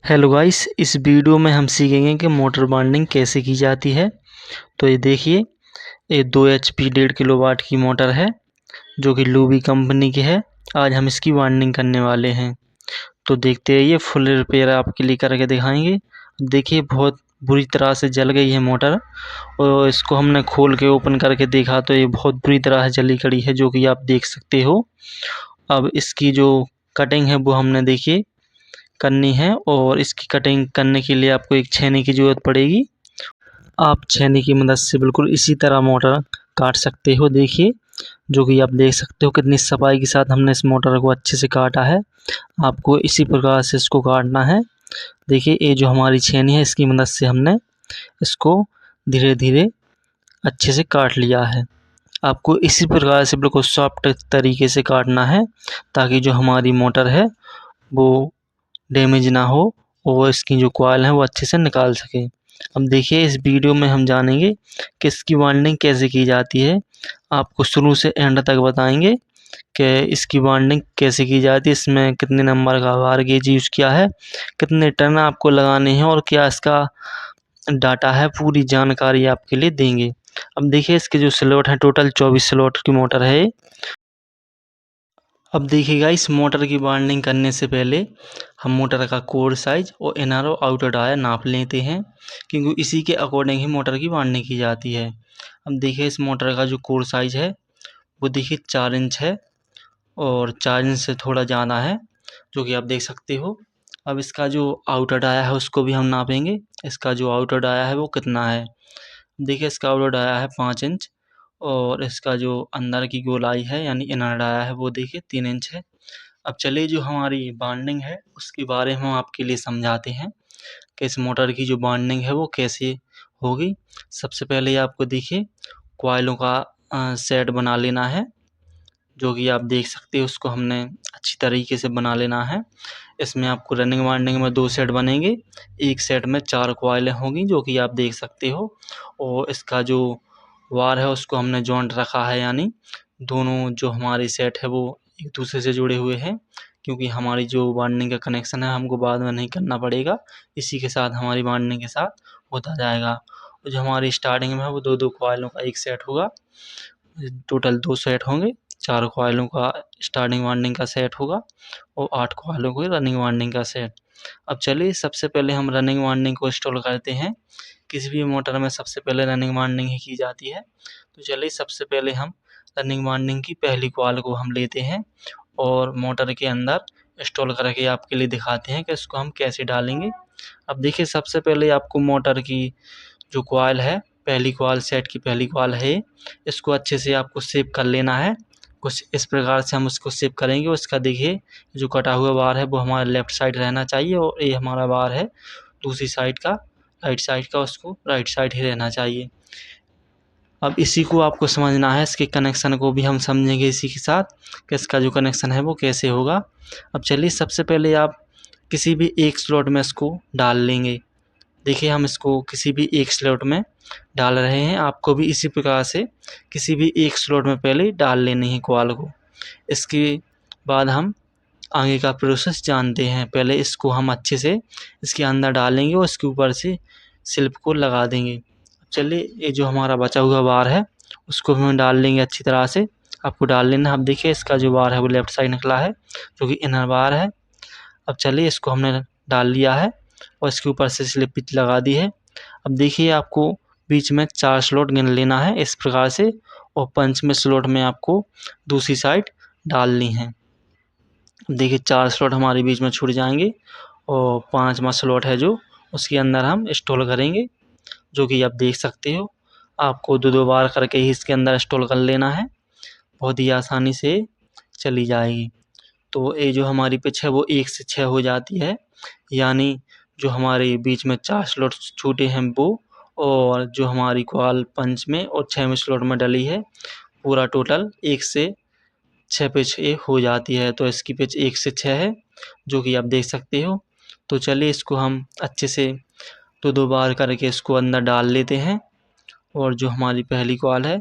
Hello guys, इस video में हम सीखेंगे कि मोटर बाइंडिंग कैसे की जाती है। तो ये देखिए, ये 2 HP 1.5 किलोवाट की मोटर है जो कि लूबी कंपनी की है। आज हम इसकी बाइंडिंग करने वाले हैं। तो देखते रहिए, फुल रिपेयर आपके लिए करके दिखाएंगे। देखिए, बहुत बुरी तरह से जल गई है मोटर और इसको हमने खोल के ओपन करके देखा तो ये बहुत बुरी तरह से जली कड़ी है, जो कि आप देख सकते हो। अब इसकी जो कटिंग है वो हमने देखिए करनी है और इसकी कटिंग करने के लिए आपको एक छेनी की ज़रूरत पड़ेगी। आप छेनी की मदद से बिल्कुल इसी तरह मोटर काट सकते हो। देखिए, जो कि आप देख सकते हो कितनी सफाई के साथ हमने इस मोटर को अच्छे से काटा है। आपको इसी प्रकार से इसको काटना है। देखिए, ये जो हमारी छेनी है इसकी मदद से हमने इसको धीरे-धीरे अच्छे से काट लिया है। आपको इसी प्रकार से बिल्कुल सॉफ्ट तरीके से काटना है ताकि जो हमारी मोटर है वो डैमेज ना हो और इसकी जो कॉइल है वो अच्छे से निकाल सकें। अब देखिए, इस वीडियो में हम जानेंगे कि इसकी बाइंडिंग कैसे की जाती है। आपको शुरू से एंड तक बताएंगे कि इसकी बाइंडिंग कैसे की जाती है, इसमें कितने नंबर का वायर गेज यूज़ किया है, कितने टर्न आपको लगाने हैं और क्या इसका डाटा है, पूरी जानकारी आपके लिए देंगे। अब देखिए, इसके जो स्लॉट हैं, टोटल 24 स्लॉट की मोटर है ये। अब देखिएगा, इस मोटर की बाइंडिंग करने से पहले हम मोटर का कोर साइज और इनर और आउटर डाया नाप लेते हैं, क्योंकि इसी के अकॉर्डिंग ही मोटर की बाइंडिंग की जाती है। अब देखिए, इस मोटर का जो कोर साइज है वो देखिए 4 इंच है और 4 इंच से थोड़ा ज़्यादा है, जो कि आप देख सकते हो। अब इसका जो आउटर डाया है उसको भी हम नापेंगे। इसका जो आउटर डाया है वो कितना है। देखिए, इसका आउटर डाया है 5 इंच और इसका जो अंदर की गोलाई है यानी इनर डाया है वो देखिए 3 इंच है। अब चलिए, जो हमारी बॉन्डिंग है उसके बारे में हम आपके लिए समझाते हैं कि इस मोटर की जो बॉन्डिंग है वो कैसे होगी। सबसे पहले आपको देखिए कॉइलों का सेट बना लेना है, जो कि आप देख सकते हो उसको हमने अच्छी तरीके से बना लेना है। इसमें आपको रनिंग वाइंडिंग में 2 सेट बनेंगे। एक सेट में 4 कॉइलें होंगी, जो कि आप देख सकते हो। और इसका जो वायर है उसको हमने जॉइंट रखा है, यानी दोनों जो हमारी सेट है वो एक दूसरे से जुड़े हुए हैं, क्योंकि हमारी जो वाइंडिंग का कनेक्शन है हमको बाद में नहीं करना पड़ेगा। इसी के साथ हमारी वाइंडिंग के साथ होता जाएगा। और जो हमारी स्टार्टिंग में है वो 2-2 कॉइलों का एक सेट होगा। टोटल 2 सेट होंगे। 4 कॉइलों का स्टार्टिंग वाइंडिंग का सेट होगा और 8 कॉइलों की रनिंग वाइंडिंग का सेट। अब चलिए, सबसे पहले हम रनिंग वाइंडिंग को इंस्टॉल करते हैं। किसी भी मोटर में सबसे पहले रनिंग वाइंडिंग ही की जाती है। तो चलिए, सबसे पहले हम रनिंग वाइंडिंग की पहली कॉइल को हम लेते हैं और मोटर के अंदर इंस्टॉल करके आपके लिए दिखाते हैं कि इसको हम कैसे डालेंगे। अब देखिए, सबसे पहले आपको मोटर की जो कॉइल है, पहली कॉइल सेट की पहली कॉइल है, इसको अच्छे से आपको शेप कर लेना है। कुछ इस प्रकार से हम उसको शेप करेंगे। उसका देखिए, जो कटा हुआ बार है वो हमारा लेफ्ट साइड रहना चाहिए और ये हमारा बार है दूसरी साइड का, राइट साइड का, उसको राइट साइड ही रहना चाहिए। अब इसी को आपको समझना है, इसके कनेक्शन को भी हम समझेंगे इसी के साथ कि इसका जो कनेक्शन है वो कैसे होगा। अब चलिए, सबसे पहले आप किसी भी एक स्लॉट में इसको डाल लेंगे। देखिए, हम इसको किसी भी एक स्लॉट में डाल रहे हैं। आपको भी इसी प्रकार से किसी भी एक स्लॉट में पहले डाल लेनी है कॉइल को। इसके बाद हम आगे का प्रोसेस जानते हैं। पहले इसको हम अच्छे से इसके अंदर डालेंगे और इसके ऊपर से स्लिप को लगा देंगे। चलिए, ये जो हमारा बचा हुआ बार है उसको भी हम डाल लेंगे अच्छी तरह से। आपको डाल लेना है। अब देखिए, इसका जो बार है वो लेफ्ट साइड निकला है, जो कि इनर बार है। अब चलिए, इसको हमने डाल लिया है और इसके ऊपर से स्लिप भी लगा दी है। अब देखिए, आपको बीच में 4 स्लॉट गिन लेना है इस प्रकार से और पंचवें स्लॉट में आपको दूसरी साइड डालनी है। देखिए, 4 स्लॉट हमारे बीच में छूट जाएंगे और 5वां स्लॉट है जो उसके अंदर हम इंस्टॉल करेंगे, जो कि आप देख सकते हो। आपको 2-2 बार करके ही इसके अंदर इंस्टॉल कर लेना है, बहुत ही आसानी से चली जाएगी। तो ये जो हमारी पिच है वो 1 से 6 हो जाती है, यानी जो हमारे बीच में 4 स्लॉट छूटे हैं वो, और जो हमारी कॉइल पंच में और 6वें स्लॉट में डली है, पूरा टोटल 1 से 6 पिच ये हो जाती है। तो इसकी पिच 1 से 6 है, जो कि आप देख सकते हो। तो चलिए, इसको हम अच्छे से 2-2 बार करके इसको अंदर डाल लेते हैं और जो हमारी पहली कॉइल है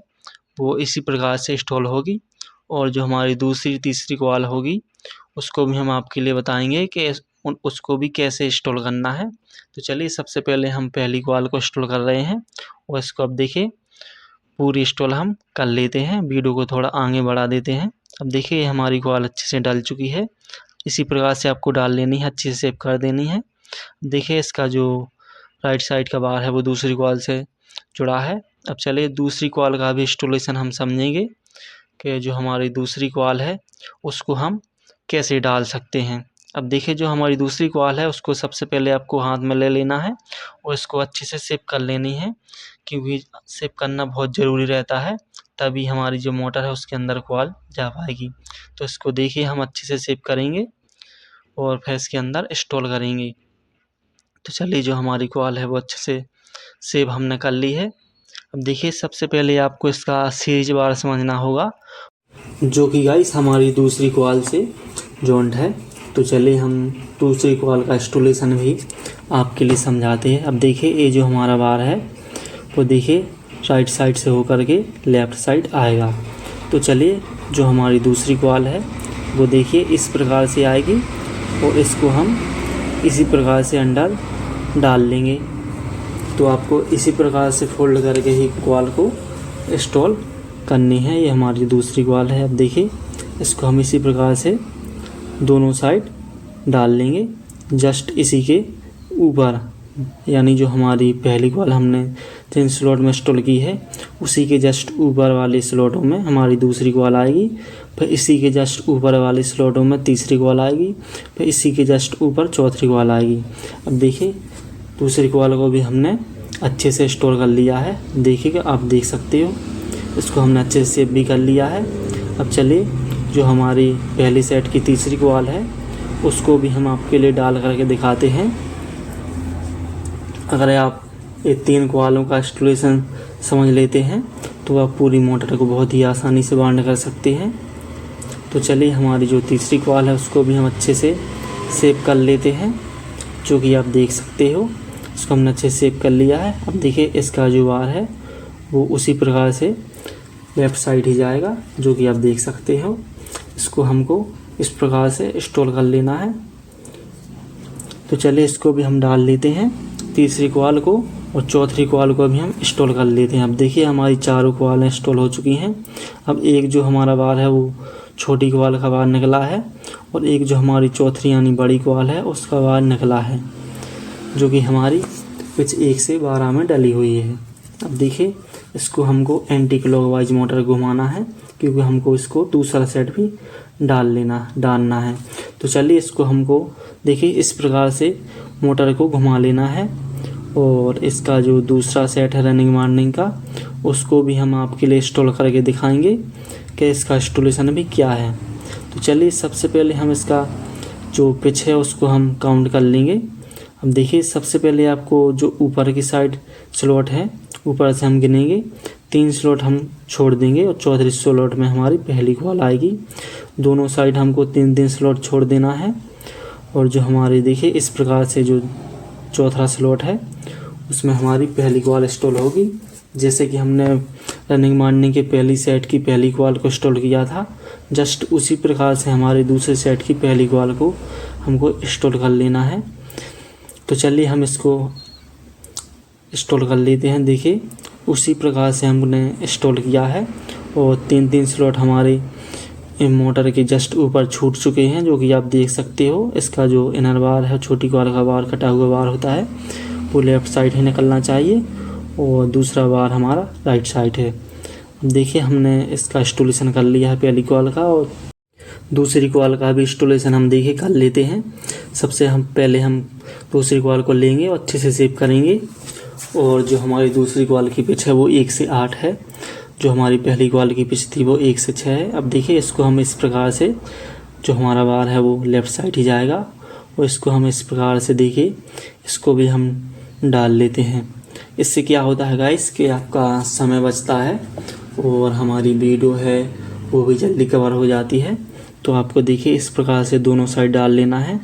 वो इसी प्रकार से इंस्टॉल होगी और जो हमारी दूसरी तीसरी कॉइल होगी उसको भी हम आपके लिए बताएंगे कि उसको भी कैसे इंस्टॉल करना है। तो चलिए सबसे पहले हम पहली कॉल को इंस्टॉल कर रहे हैं और इसको अब देखिए पूरी इंस्टॉल हम कर लेते हैं। वीडियो को थोड़ा आगे बढ़ा देते हैं। अब देखिए हमारी कॉल अच्छे से डल चुकी है। इसी प्रकार से आपको डाल लेनी है, अच्छे से सेव कर देनी है। देखिए इसका जो राइट साइड का बार है वो दूसरी कॉल से जुड़ा है। अब चलिए दूसरी कॉल का भी इंस्टॉलेशन हम समझेंगे कि जो हमारी दूसरी कॉल है उसको हम कैसे डाल सकते हैं। अब देखिए जो हमारी दूसरी कॉल है उसको सबसे पहले आपको हाथ में ले लेना है और इसको अच्छे से सेव कर लेनी है, क्योंकि सेव करना बहुत ज़रूरी रहता है, तभी हमारी जो मोटर है उसके अंदर कॉल जा पाएगी। तो इसको देखिए हम अच्छे से सेव करेंगे और फिर इसके अंदर इंस्टॉल करेंगे। तो चलिए जो हमारी कॉल है वो अच्छे से सेव हमने कर ली है। अब देखिए सबसे पहले आपको इसका सीरीज बार समझना होगा, जो कि गाइस हमारी दूसरी कॉल से जॉइंट है। तो चलिए हम दूसरी कॉल का इंस्टॉलेशन भी आपके लिए समझाते हैं। अब देखिए ये जो हमारा बार है वो देखिए राइट साइड से होकर के लेफ़्ट साइड आएगा। तो चलिए जो हमारी दूसरी कॉल है वो देखिए इस प्रकार से आएगी और इसको हम इसी प्रकार से अंदर डाल लेंगे। तो आपको इसी प्रकार से फोल्ड करके ही कॉल को इंस्टॉल करनी है। ये हमारी दूसरी कॉल है। अब देखिए इसको हम इसी प्रकार से दोनों साइड डाल लेंगे, जस्ट इसी के ऊपर, यानी जो हमारी पहली कॉल हमने 3 स्लॉट में इंस्टॉल की है उसी के जस्ट ऊपर वाले स्लॉटों में हमारी दूसरी कॉल आएगी। फिर इसी के जस्ट ऊपर वाले स्लॉटों में तीसरी कॉल आएगी। फिर इसी के जस्ट ऊपर चौथी कॉल आएगी। अब देखिए दूसरी कॉल को भी हमने अच्छे से इंस्टॉल कर लिया है। देखिएगा आप देख सकते हो इसको हमने अच्छे से सेव भी कर लिया है। अब चलिए जो हमारी पहली सेट की तीसरी कॉल है उसको भी हम आपके लिए डाल करके दिखाते हैं। अगर आप ये 3 कॉलों का इंस्टॉलेशन समझ लेते हैं तो आप पूरी मोटर को बहुत ही आसानी से बाइंड कर सकते हैं। तो चलिए हमारी जो तीसरी कॉल है उसको भी हम अच्छे से सेव कर लेते हैं, जो कि आप देख सकते हो इसको हमने अच्छे से सेव कर लिया है। अब देखिए इसका जो बार है वो उसी प्रकार से लेफ़्ट साइड ही जाएगा, जो कि आप देख सकते हो। इसको हमको इस प्रकार से इंस्टॉल कर लेना है। तो चलिए इसको भी हम डाल लेते हैं तीसरी कॉल को, और चौथी कॉल को भी हम इंस्टॉल कर लेते हैं। अब देखिए हमारी चारों कॉल इंस्टॉल हो चुकी हैं। अब एक जो हमारा बार है वो छोटी कॉल का बार निकला है और एक जो हमारी चौथी यानी बड़ी कॉल है उसका बार निकला है, जो कि हमारी पिच 1 से 12 में डली हुई है। अब देखिए इसको हमको एंटी क्लॉकवाइज मोटर घुमाना है, क्योंकि हमको इसको दूसरा सेट भी डालना है। तो चलिए इसको हमको देखिए इस प्रकार से मोटर को घुमा लेना है, और इसका जो दूसरा सेट है रनिंग वार्निंग का उसको भी हम आपके लिए इंस्टॉल करके दिखाएंगे कि इसका इंस्टॉलेशन भी क्या है। तो चलिए सबसे पहले हम इसका जो पिच है उसको हम काउंट कर लेंगे। अब देखिए सबसे पहले आपको जो ऊपर की साइड स्लॉट है ऊपर से हम गिनेंगे, 3 स्लॉट हम छोड़ देंगे और चौथी स्लॉट में हमारी पहली कॉल आएगी। दोनों साइड हमको 3-3 स्लॉट छोड़ देना है, और जो हमारी देखिए इस प्रकार से जो चौथा स्लॉट है उसमें हमारी पहली कॉल इंस्टॉल होगी। जैसे कि हमने रनिंग मारने के पहली सेट की पहली कॉल को इंस्टॉल किया था, जस्ट उसी प्रकार से हमारे दूसरे सेट की पहली कॉल को हमको इंस्टॉल कर लेना है। तो चलिए हम इसको इंस्टॉल कर लेते हैं। देखिए उसी प्रकार से हमने इंस्टॉल किया है और 3-3 स्लॉट हमारे मोटर के जस्ट ऊपर छूट चुके हैं, जो कि आप देख सकते हो। इसका जो इनर बार है छोटी कॉल का बार कटा हुआ बार होता है वो लेफ़्ट साइड ही निकलना चाहिए, और दूसरा बार हमारा राइट साइड है। देखिए हमने इसका इंस्टॉलेशन कर लिया है पहली कॉल का, और दूसरी कॉल का भी इंस्टॉलेशन हम देखिए कर लेते हैं। सबसे पहले हम दूसरी कॉल को लेंगे और अच्छे से सेव करेंगे, और जो हमारी दूसरी कॉल की पिच है वो 1 से 8 है। जो हमारी पहली कॉल की पिच थी वो 1 से 6 है। अब देखिए इसको हम इस प्रकार से जो हमारा बार है वो लेफ़्ट साइड ही जाएगा, और इसको हम इस प्रकार से देखिए इसको भी हम डाल लेते हैं। इससे क्या होता है गाइस कि आपका समय बचता है और हमारी वीडियो है वो भी जल्दी कवर हो जाती है। तो आपको देखिए इस प्रकार से दोनों साइड डाल लेना है,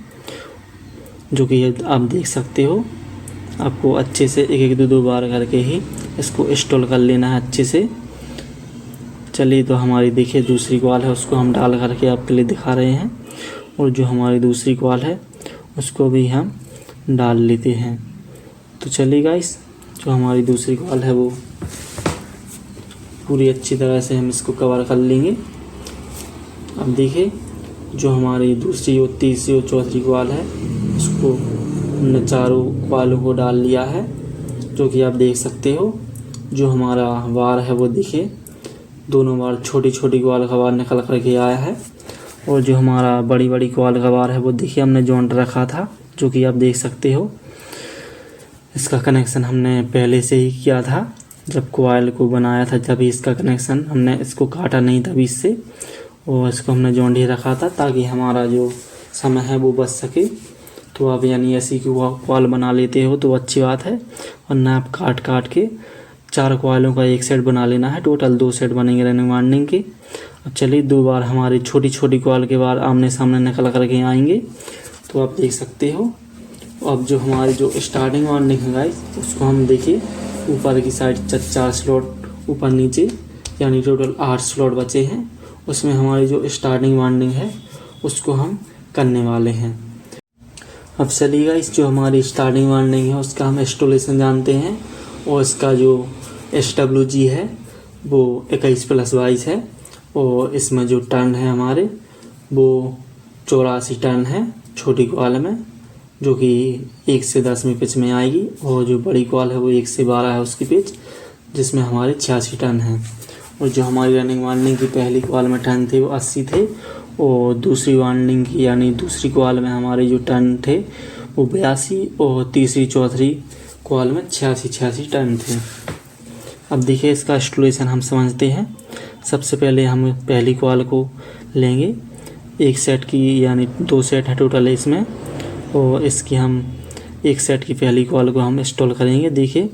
जो कि आप देख सकते हो। आपको अच्छे से 1-1 2-2 बार करके ही इसको इंस्टॉल कर लेना है अच्छे से। चलिए तो हमारी देखिए दूसरी कॉल है उसको हम डाल करके आपके लिए दिखा रहे हैं, और जो हमारी दूसरी कॉल है उसको भी हम डाल लेते हैं। तो चलिए गाइस, जो हमारी दूसरी कॉइल है वो पूरी अच्छी तरह से हम इसको कवर कर लेंगे। अब देखिए, जो हमारी दूसरी और तीसरी और चौथी कॉइल है उसको हमने चारों कॉइलों को डाल लिया है, जो कि आप देख सकते हो। जो हमारा वार है वो देखिए, दोनों बार छोटी छोटी कॉइल का वार निकल करके आया है। और जो हमारा बड़ी बड़ी कॉइल का वार है वो देखिए हमने जॉइंट रखा था, जो कि आप देख सकते हो। इसका कनेक्शन हमने पहले से ही किया था, जब कॉइल को बनाया था तभी इसका कनेक्शन, हमने इसको काटा नहीं था बीच से, और इसको हमने जॉइंट ही रखा था ताकि हमारा जो समय है वो बच सके। तो आप यानी ऐसी कॉइल बना लेते हो तो अच्छी बात है, वरना आप काट काट के 4 कॉइलों का एक सेट बना लेना है। टोटल 2 सेट बनेंगे रनिंग वाइंडिंग के। अब चलिए, 2 बार हमारी छोटी छोटी कॉइल के बार आमने सामने निकल करके आएंगे, तो आप देख सकते हो। अब जो हमारी जो स्टार्टिंग वाइंडिंग है गाइस, उसको हम देखिए ऊपर की साइड 4 स्लॉट ऊपर नीचे, यानी टोटल 8 स्लॉट बचे हैं। उसमें हमारी जो स्टार्टिंग वाइंडिंग है उसको हम करने वाले हैं। अब चलिए गाइस, जो हमारी स्टार्टिंग वाइंडिंग है उसका हम इंस्टॉलेशन जानते हैं। और इसका जो SWG है वो 21+22 है। और इसमें जो टर्न है हमारे वो 84 टर्न है छोटी कॉइल में, जो कि 1 से 10 में पिच में आएगी। और जो बड़ी कॉइल है वो 1 से 12 है उसकी पिच, जिसमें हमारे 86 टर्न है। और जो हमारी रनिंग वाइंडिंग की पहली कॉइल में टर्न थे वो 80 थे, और दूसरी वाइंडिंग की यानी दूसरी कॉइल में हमारे जो टर्न थे वो 82, और तीसरी चौथी कॉइल में 86 टर्न थे। अब देखिए, इसका इंस्टॉलेशन हम समझते हैं। सबसे पहले हम पहली कॉइल को लेंगे, एक सेट की, यानी 2 सेट है टोटल इसमें, और इसकी हम एक सेट की पहली कॉइल को हम इंस्टॉल करेंगे। देखिए,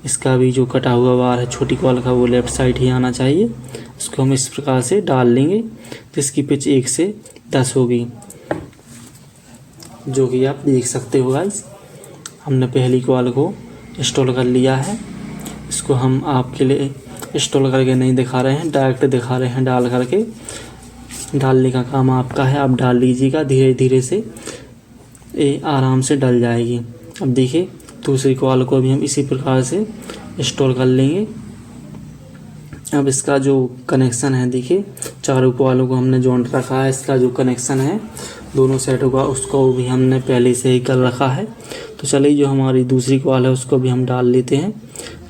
इसका भी जो कटा हुआ वार है छोटी कॉइल का वो लेफ़्ट साइड ही आना चाहिए। इसको हम इस प्रकार से डाल लेंगे, जिसकी पिच 1 से 10 होगी, जो कि आप देख सकते हो गाइस। हमने पहली कॉइल को इंस्टॉल कर लिया है। इसको हम आपके लिए इंस्टॉल करके नहीं दिखा रहे हैं, डायरेक्ट दिखा रहे हैं डाल करके। डालने का काम आपका है, आप डाल लीजिएगा, धीरे धीरे से ये आराम से डल जाएगी। अब देखिए, दूसरी कॉइल को भी हम इसी प्रकार से इंस्टॉल कर लेंगे। अब इसका जो कनेक्शन है देखिए, चारों कॉइलों को हमने जॉइंट रखा है। इसका जो कनेक्शन है दोनों सेटों का, उसको भी हमने पहले से ही कर रखा है। तो चलिए, जो हमारी दूसरी कॉइल है उसको भी हम डाल लेते हैं।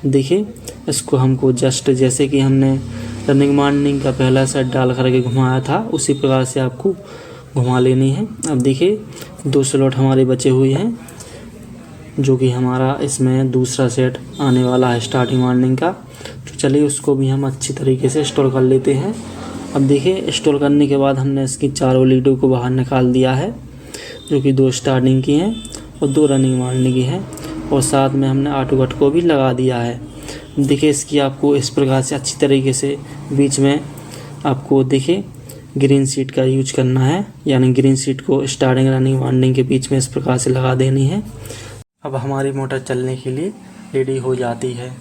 देखिए, इसको हमको जस्ट जैसे कि हमने रनिंग वाइंडिंग का पहला सेट डाल करके घुमाया था उसी प्रकार से आपको घुमा लेनी है। अब देखिए, 2 स्लॉट हमारे बचे हुए हैं, जो कि हमारा इसमें दूसरा सेट आने वाला है स्टार्टिंग वाइंडिंग का। तो चलिए, उसको भी हम अच्छी तरीके से इंस्टॉल कर लेते हैं। अब देखिए, इंस्टॉल करने के बाद हमने इसकी चारों लीडों को बाहर निकाल दिया है, जो कि 2 स्टार्टिंग की हैं और 2 रनिंग वाइंडिंग की हैं, और साथ में हमने ऑटो कट को भी लगा दिया है। देखिए, इसकी आपको इस प्रकार से अच्छी तरीके से बीच में आपको देखिए ग्रीन शीट का यूज करना है, यानी ग्रीन शीट को स्टार्टिंग रनिंग वाइंडिंग के बीच में इस प्रकार से लगा देनी है। अब हमारी मोटर चलने के लिए रेडी हो जाती है।